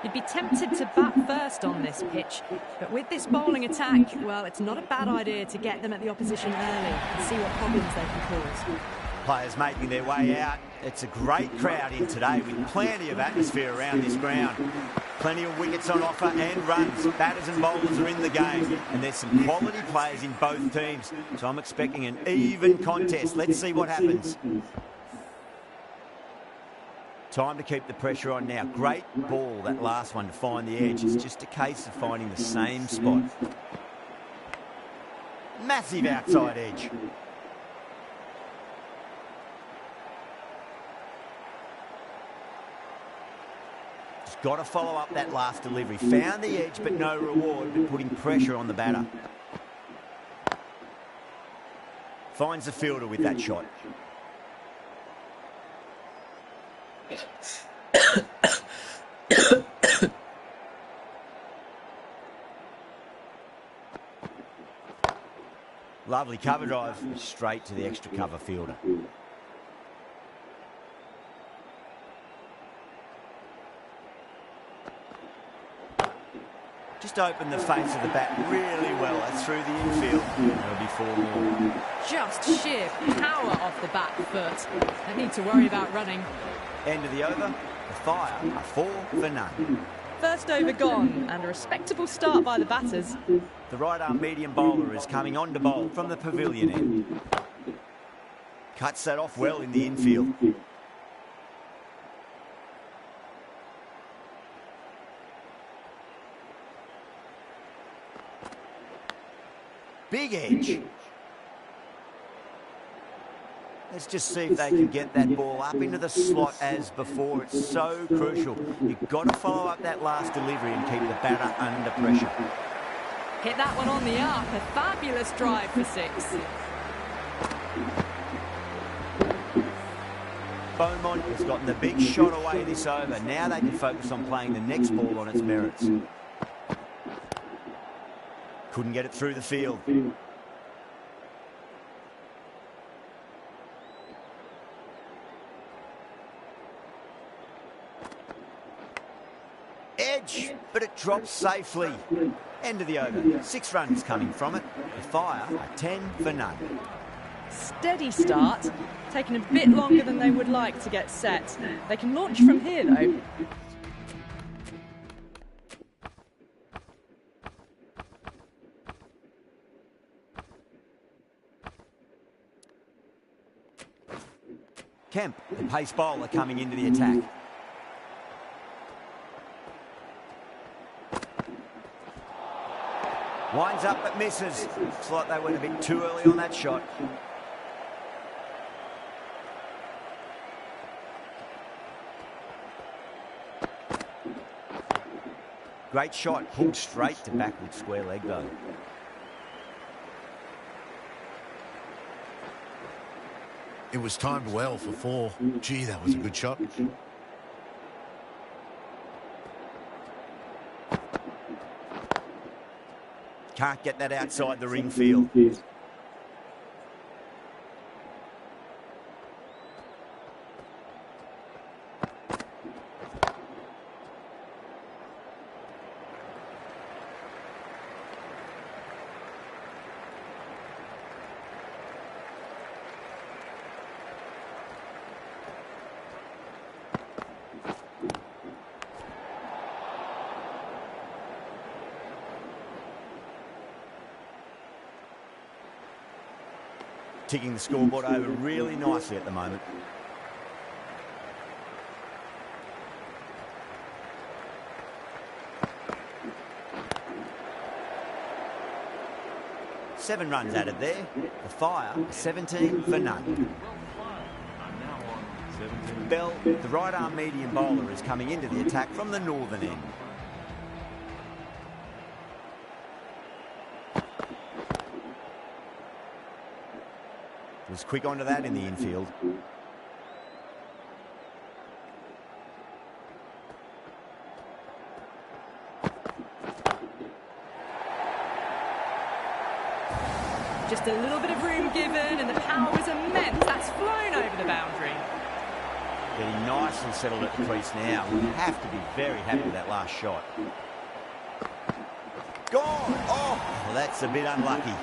You'd be tempted to bat first on this pitch, but with this bowling attack, well, it's not a bad idea to get them at the opposition early and see what problems they can cause. Players making their way out. It's a great crowd in today with plenty of atmosphere around this ground. Plenty of wickets on offer and runs. Batters and bowlers are in the game, and there's some quality players in both teams, so I'm expecting an even contest. Let's see what happens. Time to keep the pressure on now. Great ball, that last one, to find the edge. It's just a case of finding the same spot. Massive outside edge. Just got to follow up that last delivery. Found the edge, but no reward, but putting pressure on the batter. Finds the fielder with that shot. Lovely cover drive, straight to the extra cover fielder. Just opened the face of the bat really well. That's through the infield. That'll be 4 more. Just sheer power off the back foot. Don't need to worry about running. End of the over. The Fire are 4 for none. First over gone, and a respectable start by the batters. The right-arm medium bowler is coming on to bowl from the pavilion end. Cuts that off well in the infield. Big edge. Let's just see if they can get that ball up into the slot as before. It's so crucial. You've got to follow up that last delivery and keep the batter under pressure. Hit that one on the up. A fabulous drive for 6. Beaumont has gotten the big shot away this over. Now they can focus on playing the next ball on its merits. Couldn't get it through the field. Edge, but it drops safely. End of the over. 6 runs coming from it. The Fire are 10 for none. Steady start. Taking a bit longer than they would like to get set. They can launch from here, though. Kemp, the pace bowler, coming into the attack. Winds up but misses. Looks like they went a bit too early on that shot. Great shot, pulled straight to backward square leg though. It was timed well for 4. Gee, that was a good shot. Can't get that outside the ring field. Ticking the scoreboard over really nicely at the moment. Seven runs added there. The Fire, 17 for none. Bell, the right-arm medium bowler, is coming into the attack from the northern end. Was quick onto that in the infield. Just a little bit of room given and the power was immense. That's flown over the boundary. Getting nicely settled at the crease now. We have to be very happy with that last shot. Gone! Oh, well, that's a bit unlucky.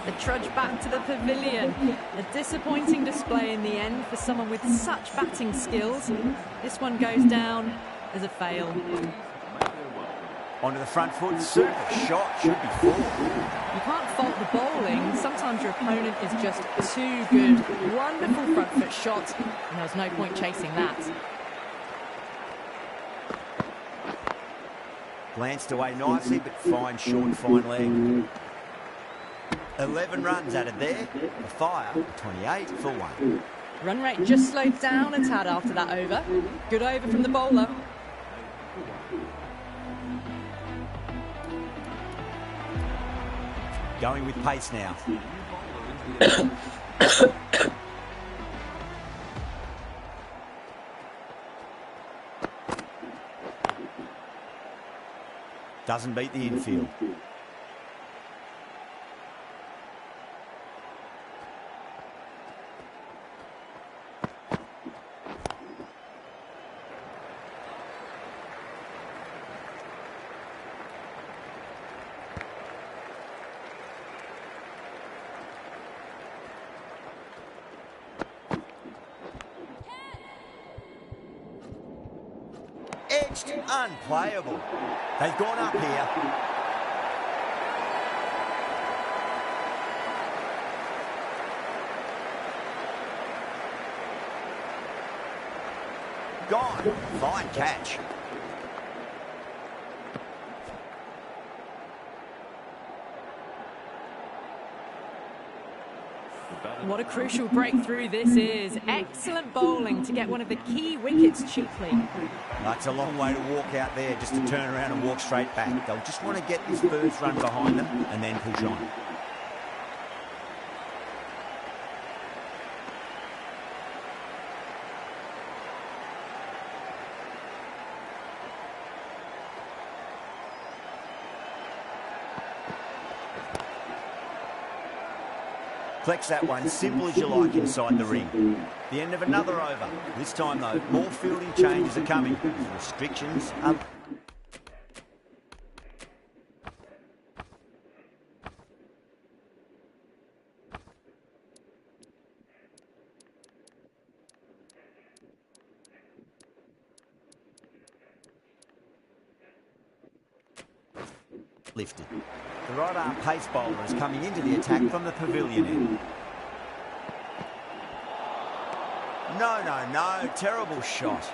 The trudge back to the pavilion. A disappointing display in the end for someone with such batting skills. This one goes down as a fail. Onto the front foot, super shot, should be four. You can't fault the bowling. Sometimes your opponent is just too good. Wonderful front foot shot, and there was no point chasing that. Glanced away nicely, but fine short, fine leg. 11 runs added there. The Fire, 28 for 1. Run rate just slowed down a tad after that over. Good over from the bowler. Going with pace now. Doesn't beat the infield. Edged, unplayable. They've gone up here. Gone. Fine catch. What a crucial breakthrough this is. Excellent bowling to get one of the key wickets cheaply. That's a long way to walk out there just to turn around and walk straight back. They'll just want to get this first run behind them and then push on. Flex that one, simple as you like inside the ring. The end of another over. This time, though, more fielding changes are coming. The restrictions are... lifted. The right arm pace bowler is coming into the attack from the pavilion end. No, terrible shot.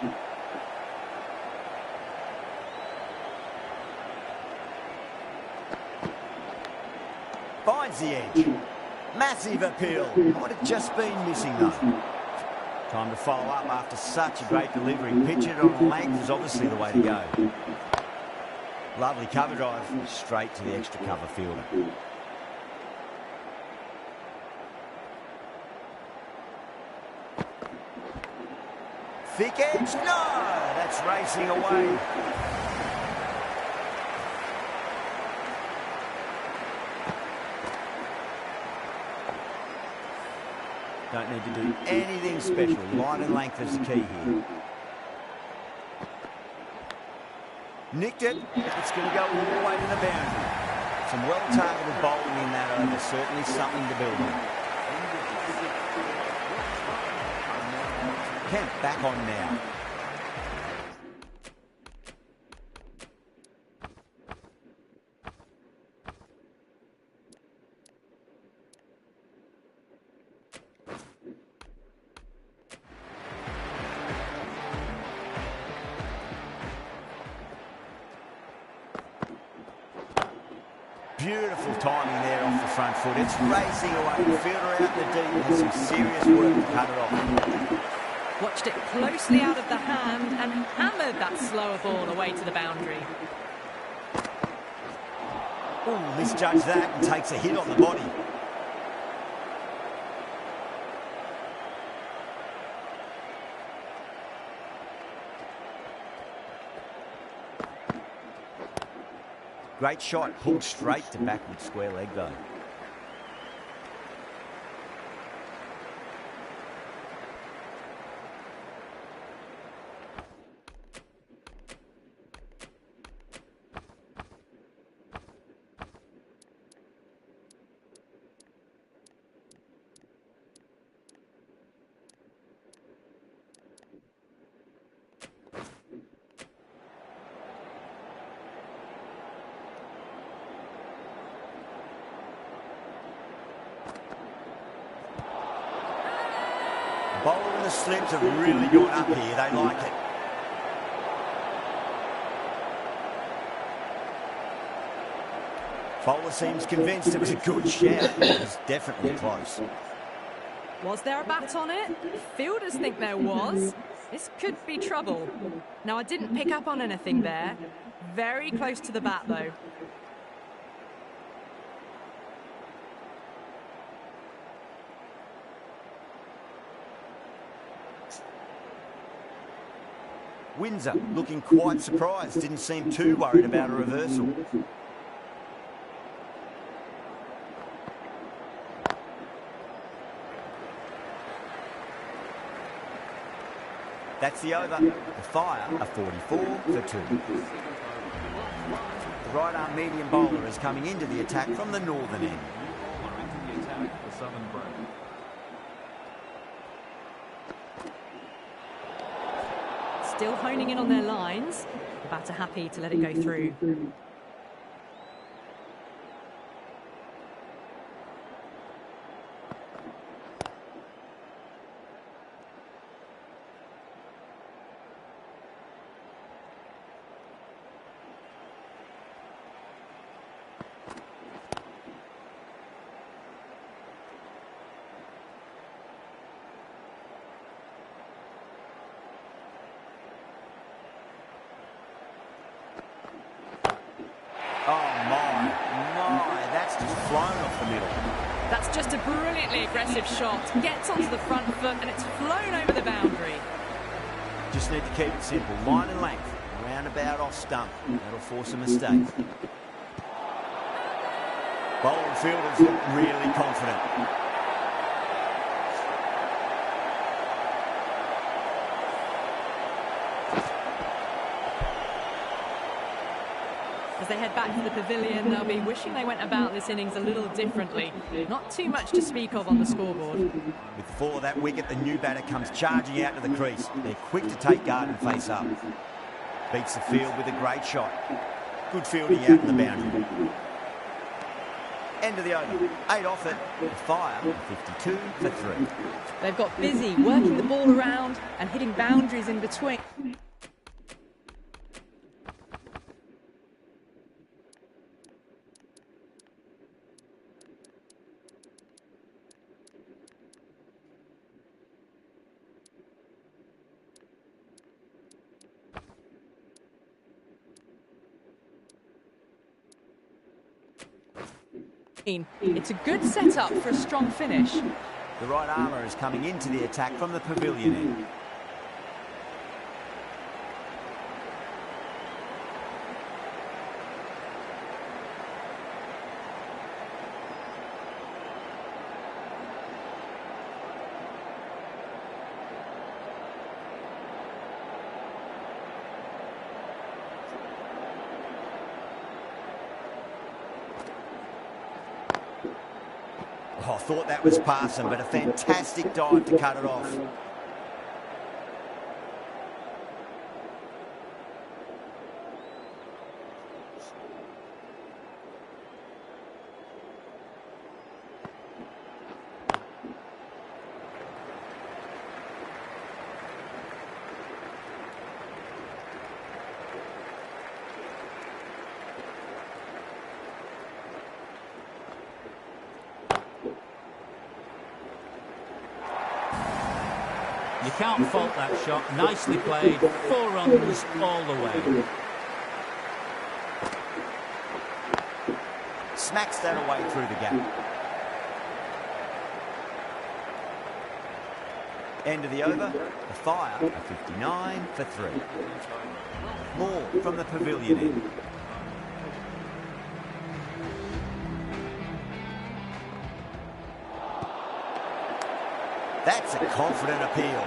Finds the edge. Massive appeal. Might have just been missing though. Time to follow up after such a great delivery. Pitch it on length is obviously the way to go. Lovely cover drive, straight to the extra cover fielder. Thick edge, no! That's racing away. Don't need to do anything special. Line and length is the key here. Nicked it. It's going to go all the way to the boundary. Some well-targeted bowling in that over. Certainly something to build on. Kemp back on now. Beautiful timing there off the front foot. It's racing away. The fielder out in the deep has some serious work to cut it off. Watched it closely out of the hand and hammered that slower ball away to the boundary. Oh, misjudged that and takes a hit on the body. Great shot, pulled straight to backward square leg though. Bowler and the slips have really gone up here. They like it. Bowler seems convinced it was a good shout. It was definitely close. Was there a bat on it? Fielders think there was. This could be trouble. Now, I didn't pick up on anything there. Very close to the bat, though. Windsor looking quite surprised. Didn't seem too worried about a reversal. That's the over. The Fire are 44 for 2. The right arm medium bowler is coming into the attack from the northern end. Still honing in on their lines. The batter happy to let it go through. That's just flown off the middle. That's just a brilliantly aggressive shot. Gets onto the front foot and it's flown over the boundary. Just need to keep it simple. Line and length. Roundabout off stump. That'll force a mistake. Bowler and fielders look really confident. As they head back to the pavilion, they'll be wishing they went about this innings a little differently. Not too much to speak of on the scoreboard. With the fall of that wicket, the new batter comes charging out to the crease. They're quick to take guard and face up. Beats the field with a great shot. Good fielding out in the boundary. End of the over. 8 off it. The Fire, 52 for 3. They've got busy working the ball around and hitting boundaries in between. It's a good setup for a strong finish. The right armour is coming into the attack from the pavilion end. Oh, I thought that was passing, but a fantastic dive to cut it off. You can't fault that shot. Nicely played. 4 runs all the way. Smacks that away through the gap. End of the over. The Fire are 59 for 3. More from the pavilion end. That's a confident appeal.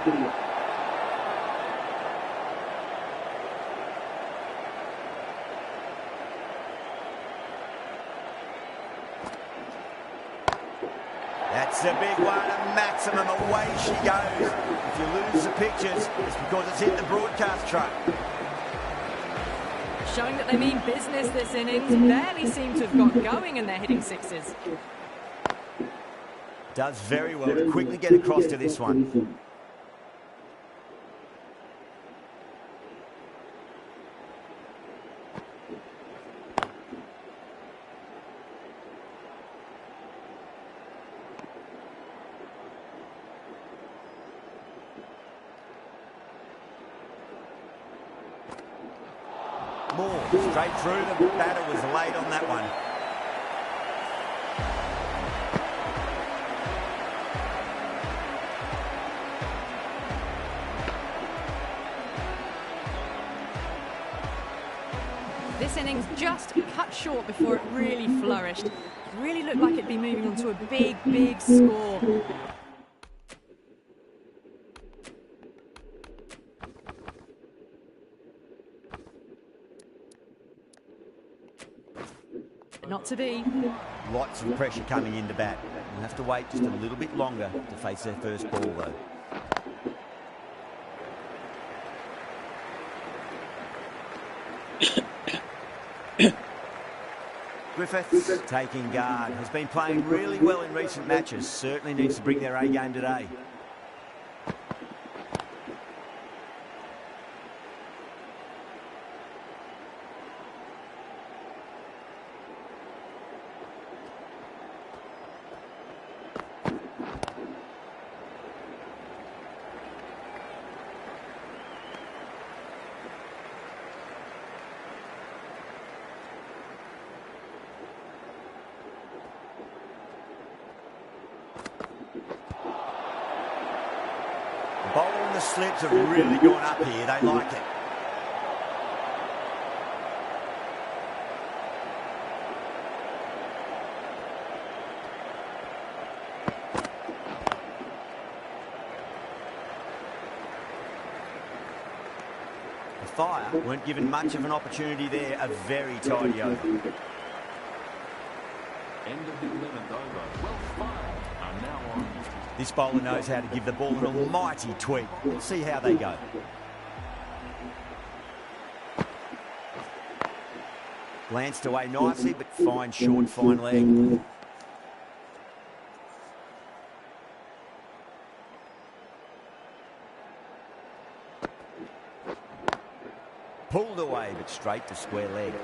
That's a big one, a maximum. Away she goes. If you lose the pictures, it's because it's hit the broadcast truck. Showing that they mean business this innings. Barely seem to have got going and they're hitting sixes. Does very well to quickly get across to this one. More straight through. The batter was late on that one. This innings just cut short before it really flourished. It really looked like it'd be moving on to a big, big score. Not to be. Lots of pressure coming into bat. We'll have to wait just a little bit longer to face their first ball, though. Griffiths taking guard. Has been playing really well in recent matches. Certainly needs to bring their A game today. Bowling the slips have really gone up here. They like it. The Fire weren't given much of an opportunity there. A very tidy over. End of the 11th over. Welsh Fire are now on. This bowler knows how to give the ball an almighty tweak. We'll see how they go. Glanced away nicely, but fine short, fine leg. Pulled away, but straight to square leg.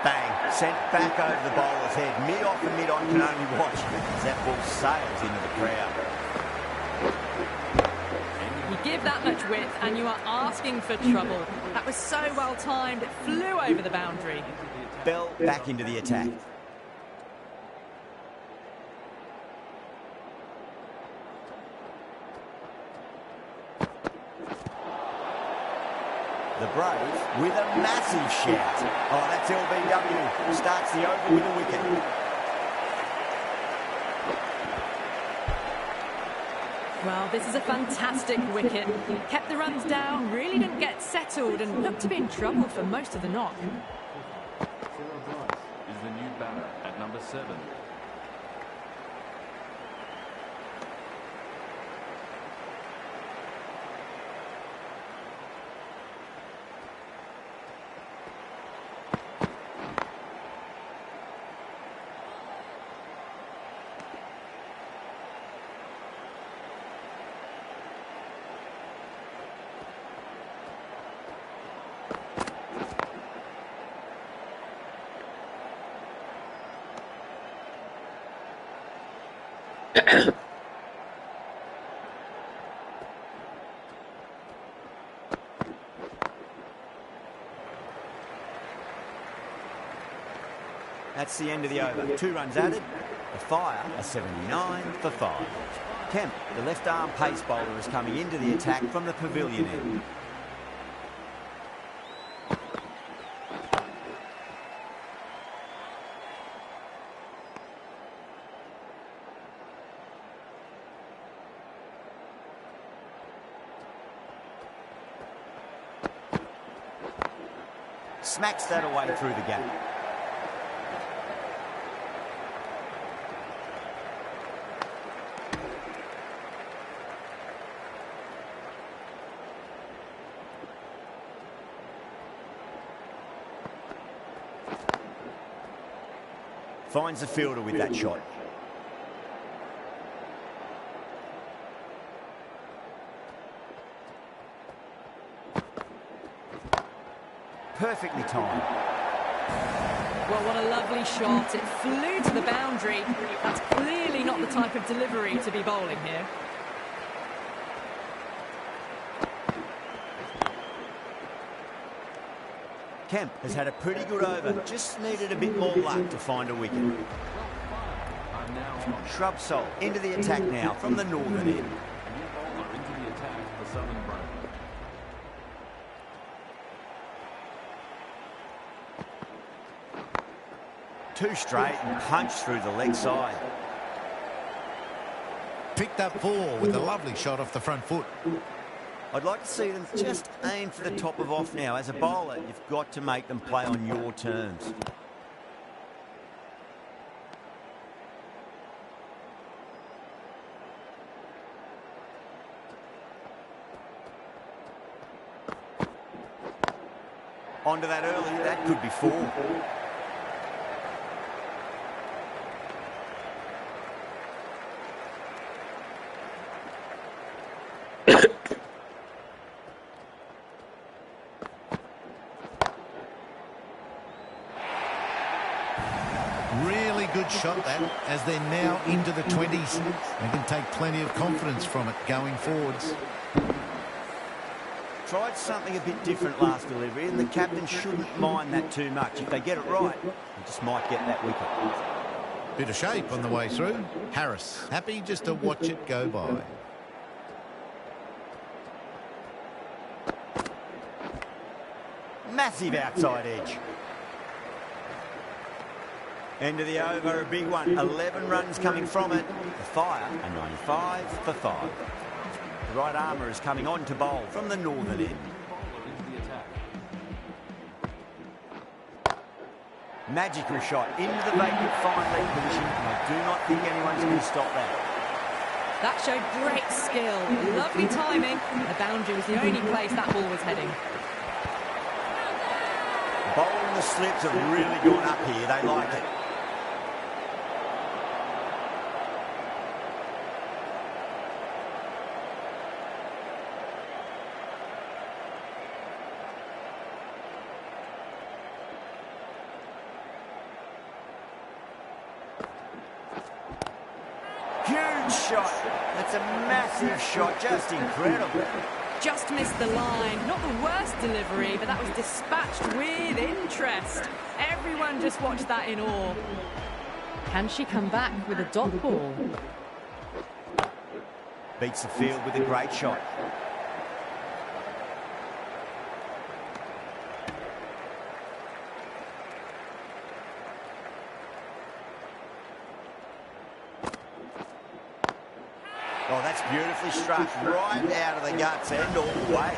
Bang, sent back over the bowler's head. Mid-off and mid-on can only watch as that ball sails into the crowd. You give that much width and you are asking for trouble. That was so well timed, it flew over the boundary. Bell back into the attack. The Brave with a massive shout. Oh, that's LBW. Starts the over with a wicket. Well, this is a fantastic wicket. Kept the runs down, really didn't get settled and looked to be in trouble for most of the knock. Sarah Bryce is the new batter at number 7. That's the end of the over. 2 runs added. The Fire are 79 for 5. Kemp, the left-arm pace bowler, is coming into the attack from the pavilion end. Smacks that away through the gap. Finds the fielder with that shot. Perfectly timed. Well, what a lovely shot. It flew to the boundary. That's clearly not the type of delivery to be bowling here. Kemp has had a pretty good over. Just needed a bit more luck to find a wicket. Shrub Sol into the attack now from the northern end. Into the attack for Southern Brown. Two straight and punch through the leg side. Picked up 4 with a lovely shot off the front foot. I'd like to see them just aim for the top of off now. As a bowler, you've got to make them play on your terms. Onto that early, that could be 4. Really good shot that, as they're now into the 20s. They can take plenty of confidence from it going forwards. Tried something a bit different last delivery, and the captain shouldn't mind that too much. If they get it right, they just might get that wicket. Bit of shape on the way through. Harris happy just to watch it go by. Massive outside edge. End of the over, a big one. 11 runs coming from it. The Fire are 95 for 5. The right armour is coming on to bowl from the northern end. Magical shot into the vacant fine leg position, and I do not think anyone's going to stop that. That showed great skill. Lovely timing. The boundary was the only place that ball was heading. The bowl and the slips have really gone up here. They like it. Huge shot. That's a massive shot. Just incredible. Just missed the line. Not the worst delivery, but that was dispatched with interest. Everyone just watched that in awe. Can she come back with a dot ball? Beats the field with a great shot. Oh, that's beautifully struck right out of the guts and all the way.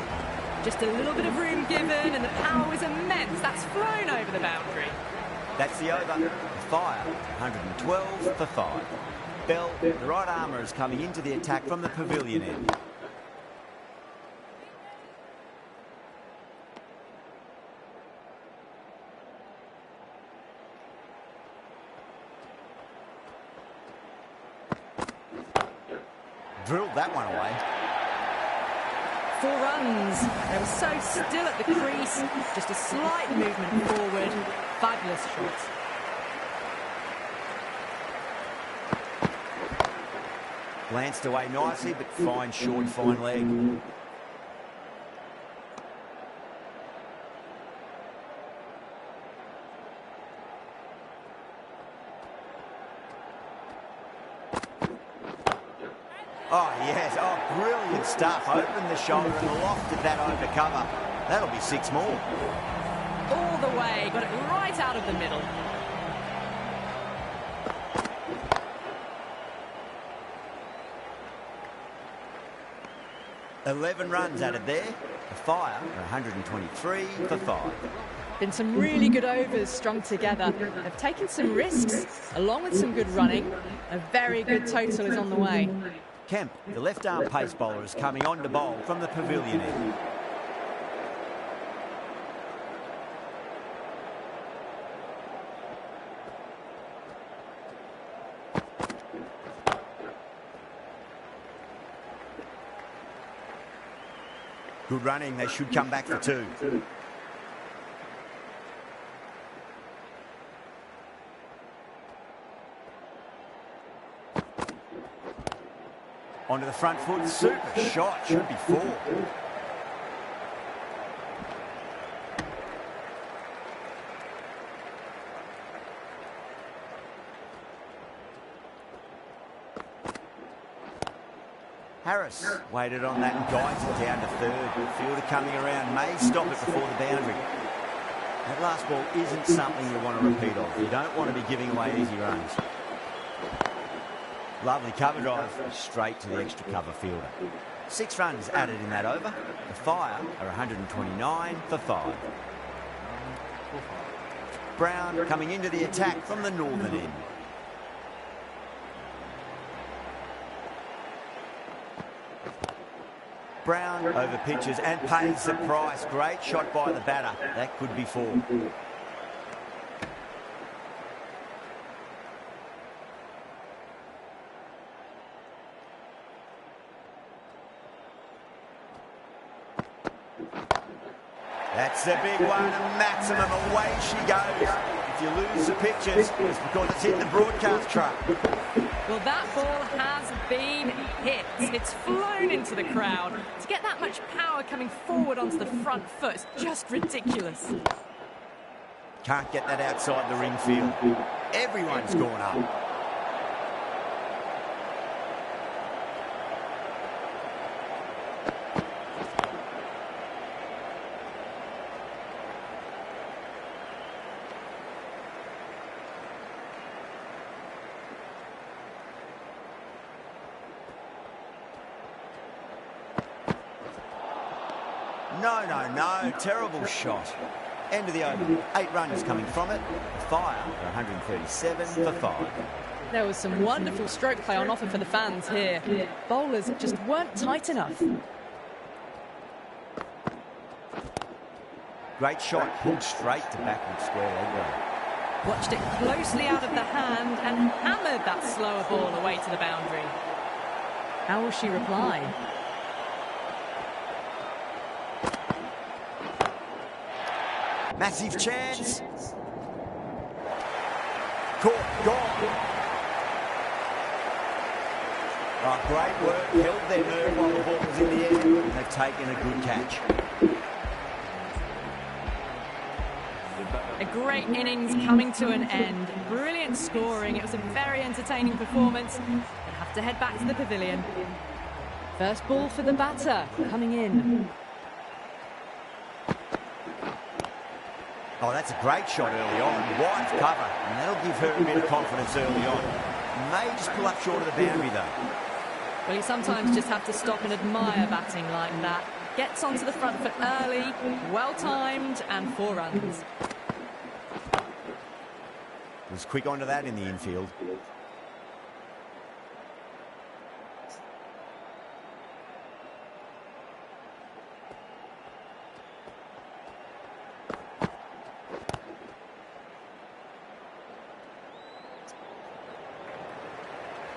Just a little bit of room given and the power was immense. That's flown over the boundary. That's the over. The Fire, 112 for 5. Bell, the right armour, is coming into the attack from the pavilion end. Drilled that one away. 4 runs. They were so still at the crease. Just a slight movement forward. Fabulous shot. Glanced away nicely, but fine short, fine leg. Oh, yes. Oh, brilliant stuff. Opened the shoulder and lofted that over cover. That'll be 6 more. All the way. Got it right out of the middle. "11 runs added there. The Fire are 123 for 5. Been some really good overs strung together. They've taken some risks, along with some good running. A very good total is on the way. Kemp, the left-arm pace bowler, is coming on to bowl from the pavilion end. Good running. They should come back for 2. Onto the front foot. Super shot. Should be 4. Harris waited on that and guides it down to 3rd. Fielder coming around may stop it before the boundary. That last ball isn't something you want to repeat of. You don't want to be giving away easy runs. Lovely cover drive straight to the extra cover fielder. 6 runs added in that over. The Fire are 129 for 5. Brown coming into the attack from the northern end. Brown over pitches and pays the price. Great shot by the batter. That could be 4. That's a big one, a maximum. Away she goes. If you lose the pitches, it's because it's hit the broadcast truck. Well, that ball has been hit. It's flown into the crowd. To get that much power coming forward onto the front foot is just ridiculous. Can't get that outside the ring field. Everyone's gone up. No. Terrible shot. End of the over. 8 runs coming from it. The Fire are 137 for 5. There was some wonderful stroke play on offer for the fans here. Bowlers just weren't tight enough. Great shot, pulled straight to backward square leg row. Watched it closely out of the hand and hammered that slower ball away to the boundary. How will she reply? Massive chance. Caught, gone. Oh, great work. Held their nerve while the ball was in the air. And they've taken a good catch. A great innings coming to an end. Brilliant scoring. It was a very entertaining performance. They have to head back to the pavilion. First ball for the batter coming in. Oh, that's a great shot early on. Wide cover, and that'll give her a bit of confidence early on. May just pull up short of the boundary, though. Well, you sometimes just have to stop and admire batting like that. Gets onto the front foot early, well-timed, and 4 runs. Was quick onto that in the infield.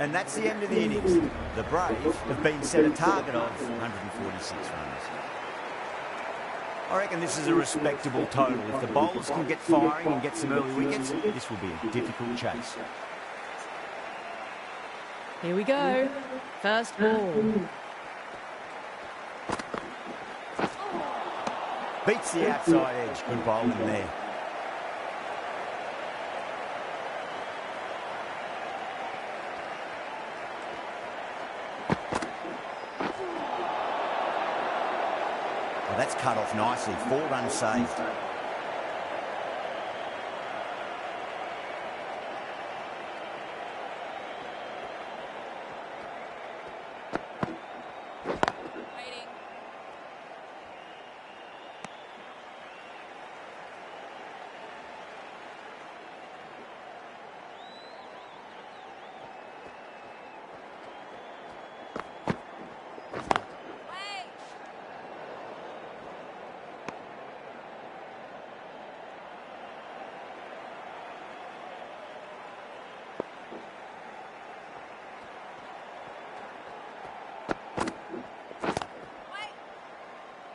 And that's the end of the innings. The Brave have been set a target of 146 runs. I reckon this is a respectable total. If the bowlers can get firing and get some early wickets, this will be a difficult chase. Here we go. First ball. Beats the outside edge. Good bowling there. Well, that's cut off nicely. 4 runs saved.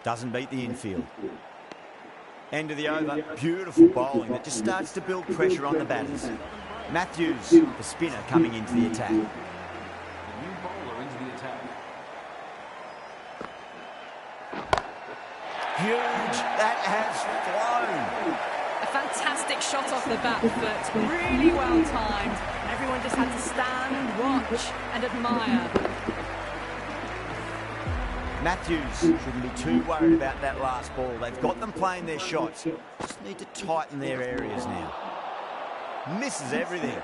Doesn't beat the infield. End of the over. Beautiful bowling that just starts to build pressure on the batters. Matthews, the spinner, coming into the attack. The new bowler into the attack. Huge. That has flown. A fantastic shot off the back foot. Really well timed. Everyone just had to stand, watch and admire. Matthews shouldn't be too worried about that last ball. They've got them playing their shots. Just need to tighten their areas now. Misses everything.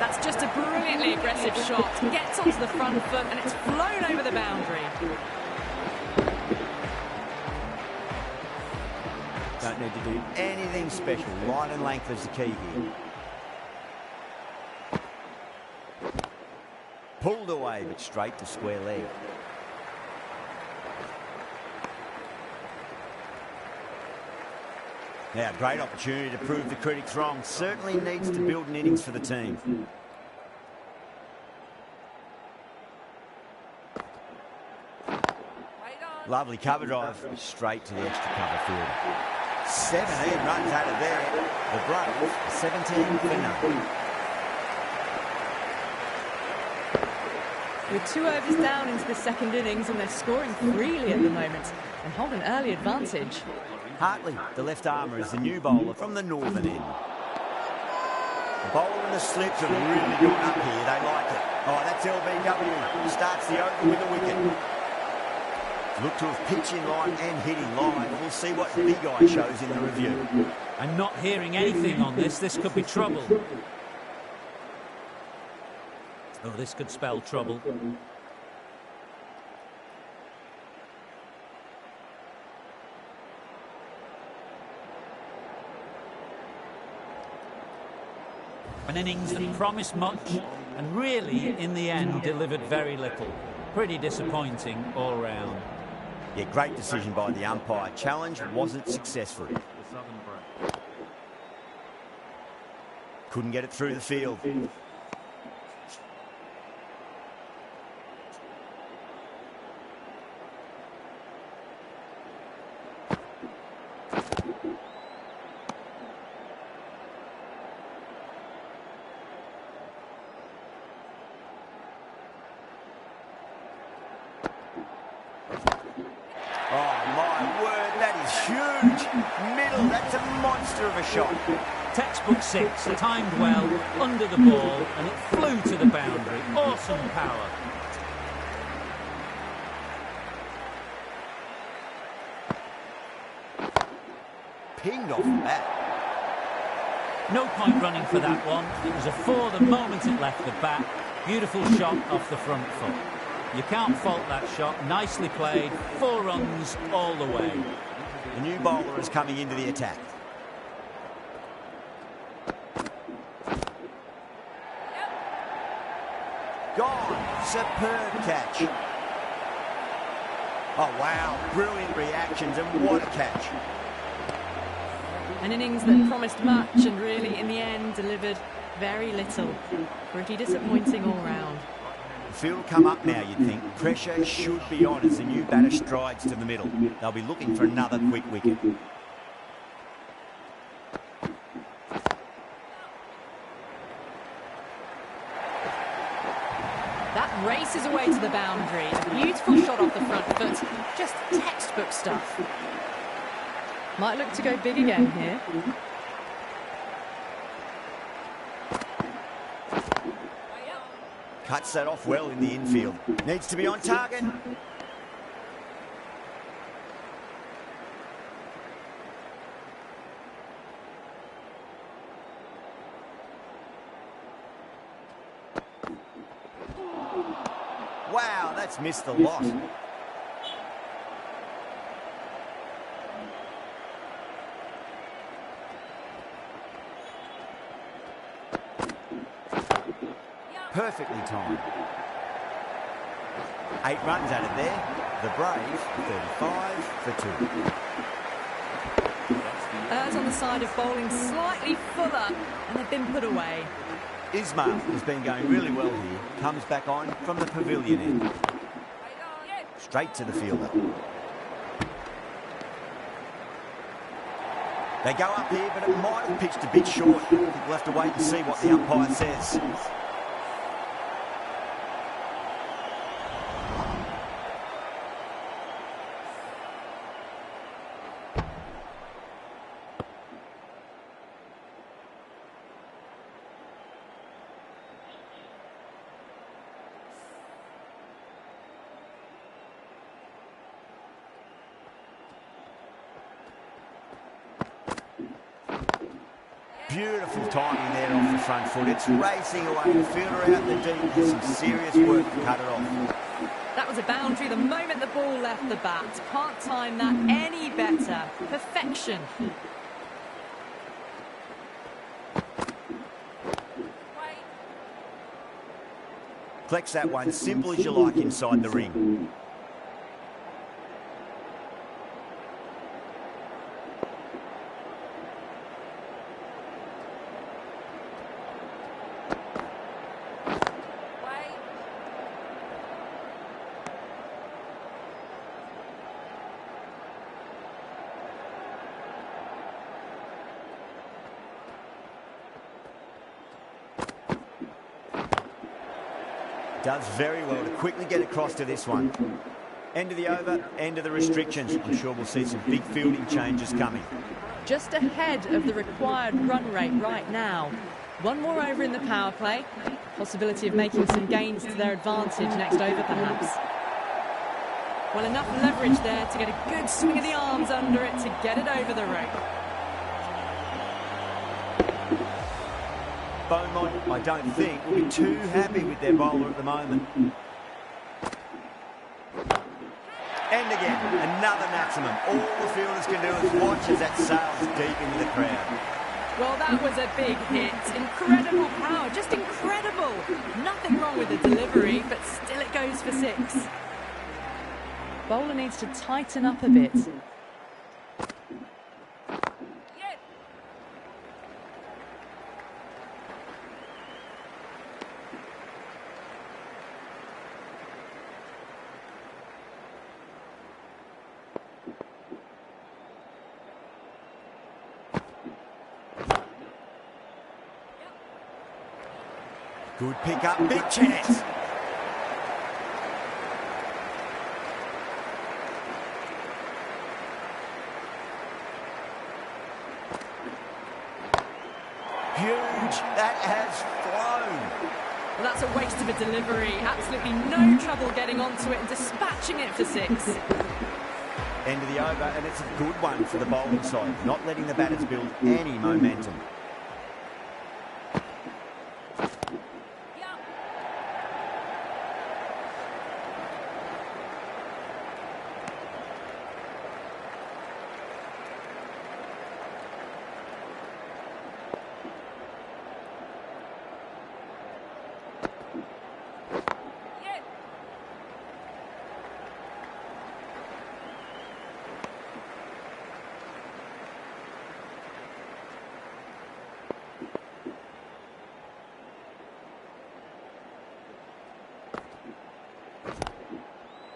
That's just a brilliantly aggressive shot. Gets onto the front foot and it's flown over the boundary. Don't need to do anything special. Line and length is the key here. Pulled away, but straight to square leg. Now, great opportunity to prove the critics wrong. Certainly needs to build an innings for the team. Lovely cover drive, straight to the extra cover field. 17 runs out of there. The Brumbies 17 for nothing. With 2 overs down into the second innings and they're scoring freely at the moment and hold an early advantage. Hartley, the left armour, is the new bowler from the northern end. The bowler and the slips have really gone up here. They like it. Oh, that's LBW. Starts the over with a wicket. Look to have pitch in line and hit in line. We'll see what Big Eye shows in the review. I'm not hearing anything on this. This could be trouble. Oh, this could spell trouble. An innings that promised much and really, in the end, delivered very little. Pretty disappointing all round. Yeah, great decision by the umpire. Challenge wasn't successful. The southern break. Couldn't get it through the field. That's a monster of a shot. Textbook 6, timed well, under the ball, and it flew to the boundary. Awesome power. Pinged off the bat. No point running for that one. It was a 4 the moment it left the bat. Beautiful shot off the front foot. You can't fault that shot. Nicely played. 4 runs all the way. The new bowler is coming into the attack. Gone. Superb catch. Oh, wow. Brilliant reactions, and what a catch. An innings that promised much and really, in the end, delivered very little. Pretty disappointing all round. Field will come up now, you'd think. Pressure should be on as the new batter strides to the middle. They'll be looking for another quick wicket. That races away to the boundary. A beautiful shot off the front foot. Just textbook stuff. Might look to go big again here. Cuts that off well in the infield. Needs to be on target. Wow, that's missed a lot. Perfectly timed. 8 runs out of there. The Brave, 35 for 2. Errs on the side of bowling slightly fuller, and they've been put away. Ismail has been going really well here. Comes back on from the pavilion end. Straight to the fielder. They go up here, but it might have pitched a bit short. I think we'll have to wait and see what the umpire says. Beautiful timing there off the front foot. It's racing away. The fielder out the deep with some serious work to cut it off. That was a boundary the moment the ball left the bat. Can't time that any better. Perfection. Collects that one, simple as you like inside the ring. Does very well to quickly get across to this one. End of the over, end of the restrictions. I'm sure we'll see some big fielding changes coming. Just ahead of the required run rate right now. One more over in the power play. Possibility of making some gains to their advantage next over, perhaps. Well, enough leverage there to get a good swing of the arms under it to get it over the rope. Beaumont, I don't think, will be too happy with their bowler at the moment. And again, another maximum. All the fielders can do is watch as that sails deep into the crowd. Well, that was a big hit. Incredible power, just incredible. Nothing wrong with the delivery, but still it goes for 6. Bowler needs to tighten up a bit. Good pick up, big chance. Huge, that has flown. Well, that's a waste of a delivery. Absolutely no trouble getting onto it and dispatching it for 6. End of the over, and it's a good one for the bowling side, not letting the batters build any momentum.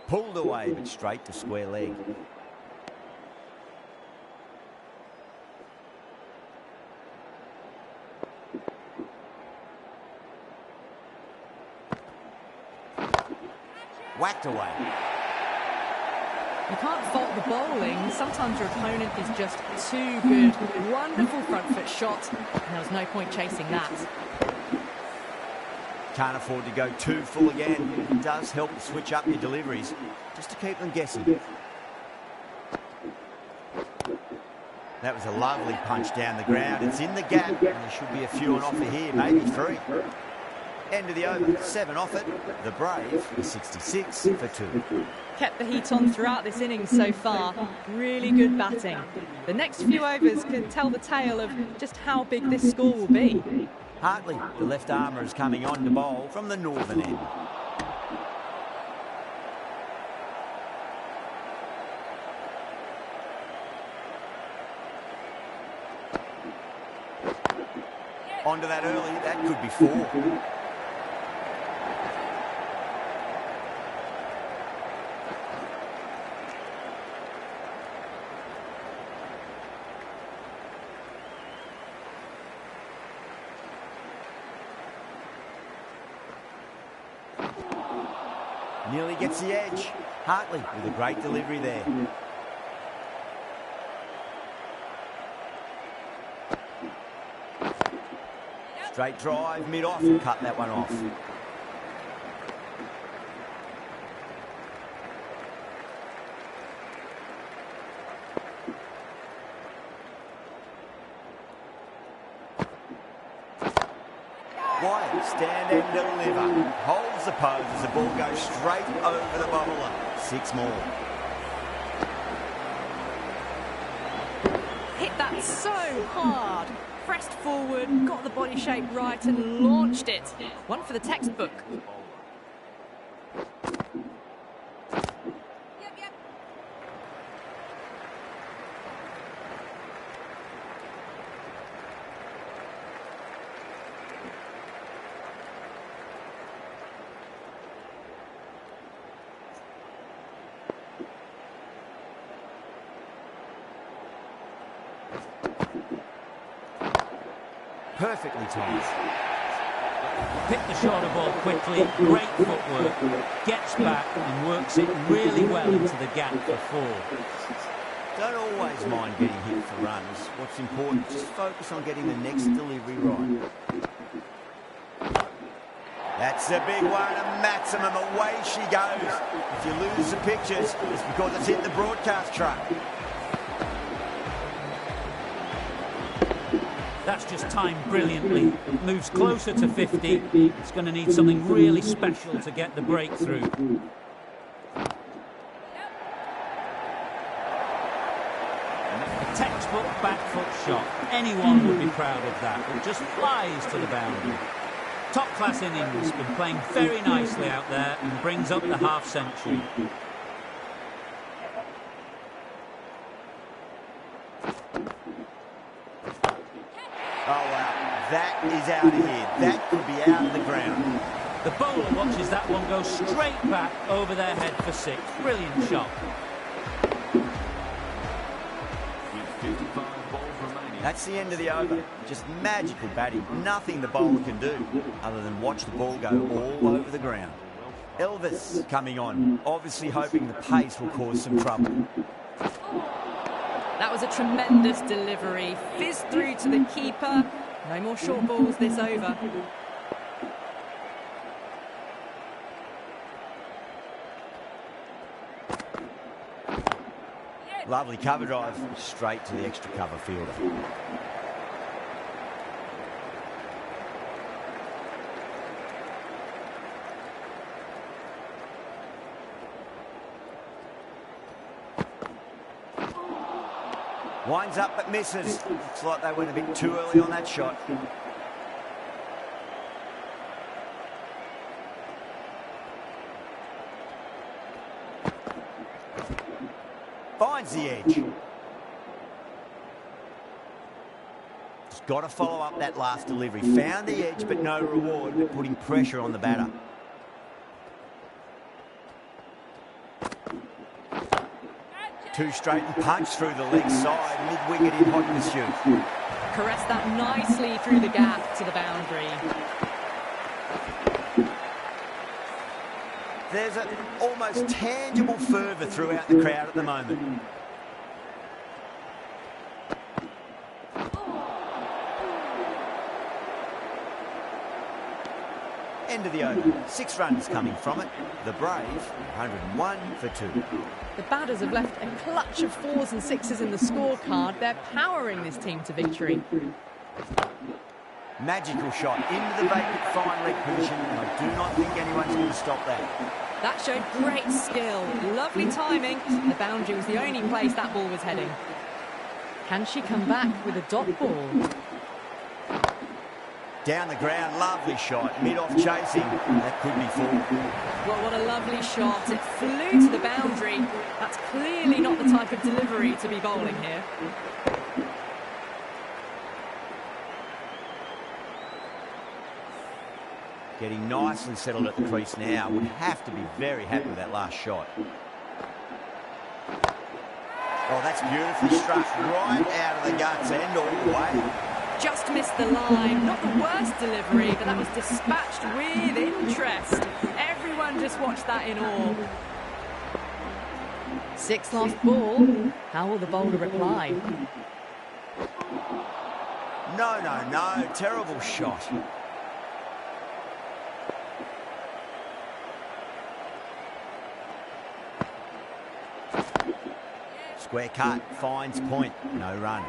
Pulled away, but straight to square leg. Whacked away. You can't fault the bowling. Sometimes your opponent is just too good. Wonderful front foot shot, and there was no point chasing that. Can't afford to go too full again. It does help to switch up your deliveries, just to keep them guessing. That was a lovely punch down the ground. It's in the gap, and there should be a few on offer here, maybe 3. End of the over, 7 off it. The Brave is 66 for 2. Kept the heat on throughout this innings so far. Really good batting. The next few overs could tell the tale of just how big this score will be. Hartley, the left armour, is coming on to bowl from the northern end. Onto that early, that could be 4. Nearly gets the edge. Hartley with a great delivery there. Straight drive, mid-off, and cut that one off. Wyatt, stand and deliver. Holds the pose as the ball goes straight over the bowler. 6 more. Hit that so hard. Pressed forward, got the body shape right and launched it. One for the textbook. Perfectly timed. Picked the shorter ball quickly, great footwork, gets back and works it really well into the gap for 4. Don't always mind getting hit for runs. What's important, just focus on getting the next delivery right. That's a big one, a maximum. Away she goes. If you lose the pictures, it's because it's hit the broadcast truck. That's just timed brilliantly. Moves closer to 50. It's going to need something really special to get the breakthrough. A textbook back foot shot. Anyone would be proud of that. It just flies to the boundary. Top class innings. Been playing very nicely out there and brings up the half century. Oh, wow. That is out of here. That could be out of the ground. The bowler watches that one go straight back over their head for 6. Brilliant shot. With 55 balls remaining. That's the end of the over. Just magical batting. Nothing the bowler can do other than watch the ball go all over the ground. Elvis coming on, obviously hoping the pace will cause some trouble. That was a tremendous delivery. Fizzed through to the keeper. No more short balls this over. Lovely cover drive, straight to the extra cover fielder. Winds up but misses. Looks like they went a bit too early on that shot. Finds the edge. Just got to follow up that last delivery. Found the edge but no reward, but putting pressure on the batter. too straight and punch through the leg side, mid-wicket in hot pursuit. Caress that nicely through the gap to the boundary. There's an almost tangible fervour throughout the crowd at the moment. End of the over. 6 runs coming from it. The Brave, 101 for 2. The batters have left a clutch of 4s and 6s in the scorecard. They're powering this team to victory. Magical shot into the vacant fine leg position, and I do not think anyone's going to stop that. That showed great skill. Lovely timing. The boundary was the only place that ball was heading. Can she come back with a dot ball? Down the ground, lovely shot. Mid-off chasing. That could be 4. Well, what a lovely shot. It flew to the boundary. That's clearly not the type of delivery to be bowling here. Getting nicely settled at the crease now. Would have to be very happy with that last shot. Oh, that's beautifully struck. Right out of the guts and all the way. Just missed the line. Not the worst delivery, but that was dispatched with interest. Everyone just watched that in awe. 6th last ball. How will the bowler reply? No. Terrible shot. Square cut, finds point, no run.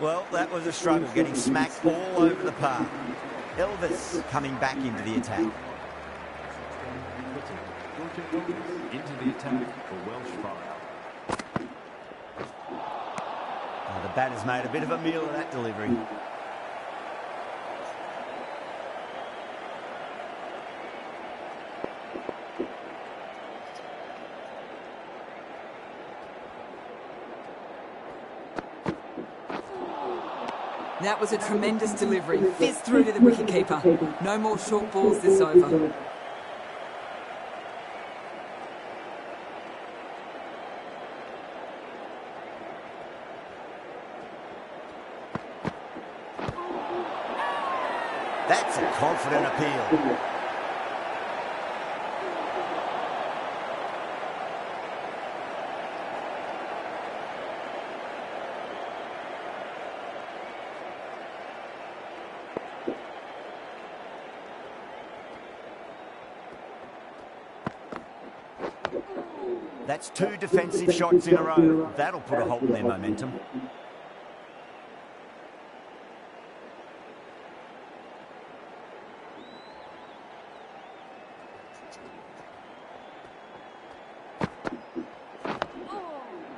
Well, that was a struggle, getting smacked all over the park. Elvis coming back into the attack. Into the attack for Welsh fire. Oh, the batter's made a bit of a meal of that delivery. That was a tremendous delivery. Fizzed through to the wicketkeeper. No more short balls this over. That's a confident appeal. That's 2 defensive shots in a row. That'll put a halt in their momentum.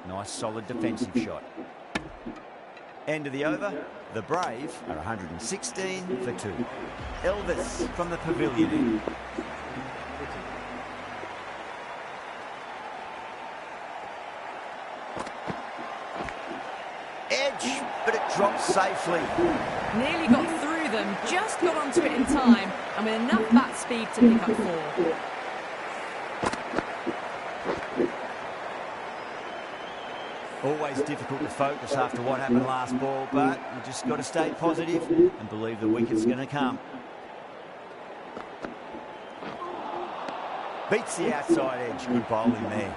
Nice solid defensive shot. End of the over. The Brave are 116 for 2. Elvis from the pavilion end. Edge, but it drops safely. Nearly got through them, just got onto it in time, and with enough bat speed to pick up 4. Always difficult to focus after what happened last ball, but you just got to stay positive and believe the wicket's going to come. Beats the outside edge. Good bowling there.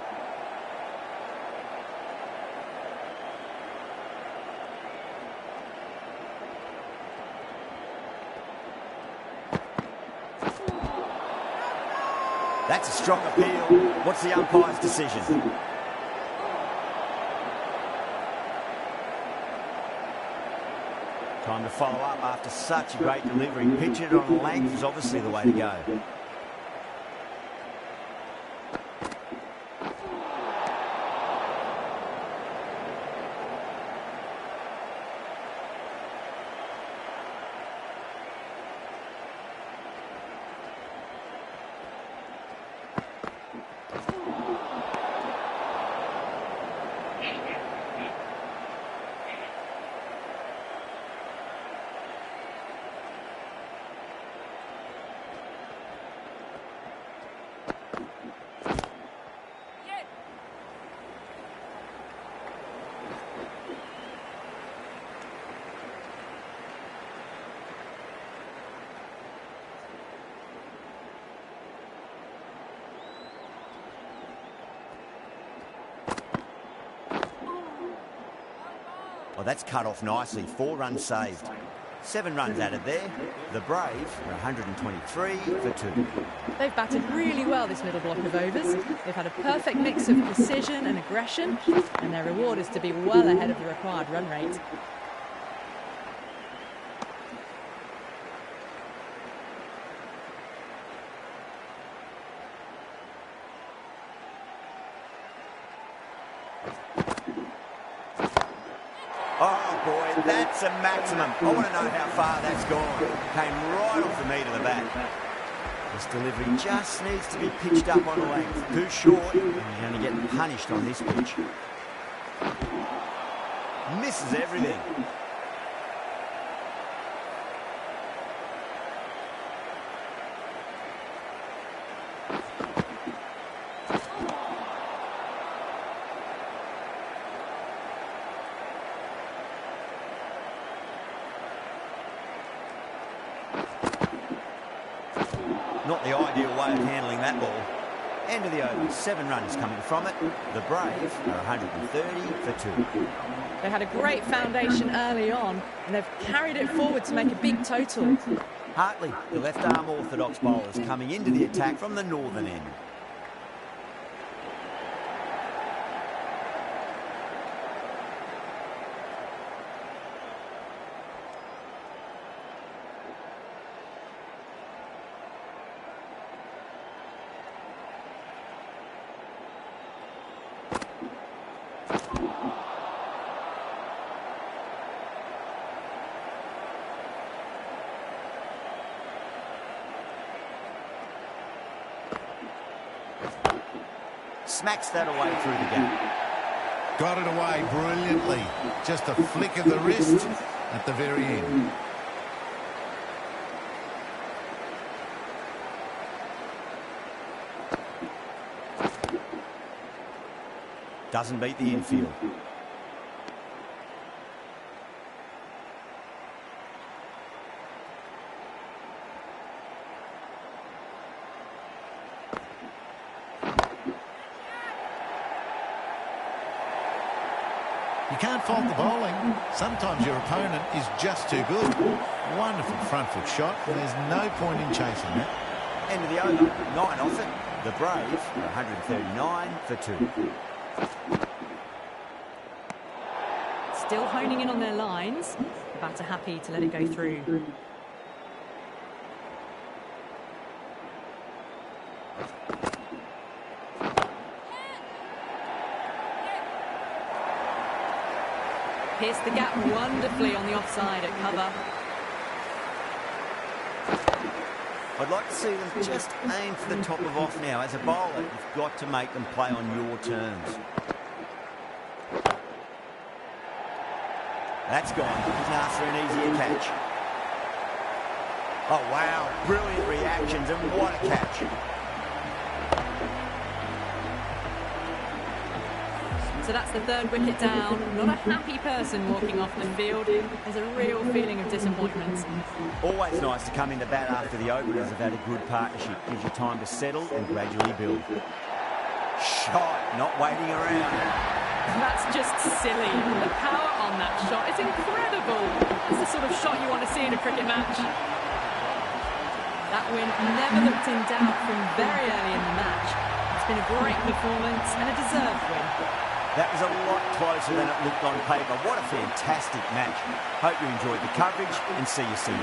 That's a strong appeal. What's the umpire's decision? Time to follow up after such a great delivery. Pitch it on length is obviously the way to go. Oh, that's cut off nicely. 4 runs saved. 7 runs added there. The Brave are 123 for 2. They've batted really well this middle block of overs. They've had a perfect mix of precision and aggression, and their reward is to be well ahead of the required run rate. Oh, boy, that's a maximum. I want to know how far that's gone. Came right off the meat of the bat. This delivery just needs to be pitched up on length. Too short, and he's going to get punished on this pitch. Misses everything. Not the ideal way of handling that ball. End of the over. 7 runs coming from it. The Brave are 130 for 2. They had a great foundation early on, and they've carried it forward to make a big total. Hartley, the left-arm orthodox bowlers, coming into the attack from the northern end. Smacks that away through the gap. Got it away brilliantly. Just a flick of the wrist at the very end. Doesn't beat the infield. You can't fault the bowling. Sometimes your opponent is just too good. Wonderful front foot shot. There's no point in chasing that. End of the over. 9 off it. The Brave are 139 for 2. Still honing in on their lines. The batter happy to let it go through. Pierced the gap wonderfully on the offside at cover. I'd like to see them just aim for the top of off now. As a bowler, you've got to make them play on your terms. That's gone. He's asked for an easier catch. Oh, wow. Brilliant reactions, and what a catch. So that's the 3rd wicket down. Not a happy person walking off the field. There's a real feeling of disappointment. Always nice to come into bat after the openers have had a good partnership. Gives you time to settle and gradually build. Shot, not waiting around. That's just silly. The power on that shot is incredible. It's the sort of shot you want to see in a cricket match. That win never looked in doubt from very early in the match. It's been a great performance and a deserved win. That was a lot closer than it looked on paper. What a fantastic match. Hope you enjoyed the coverage and see you soon.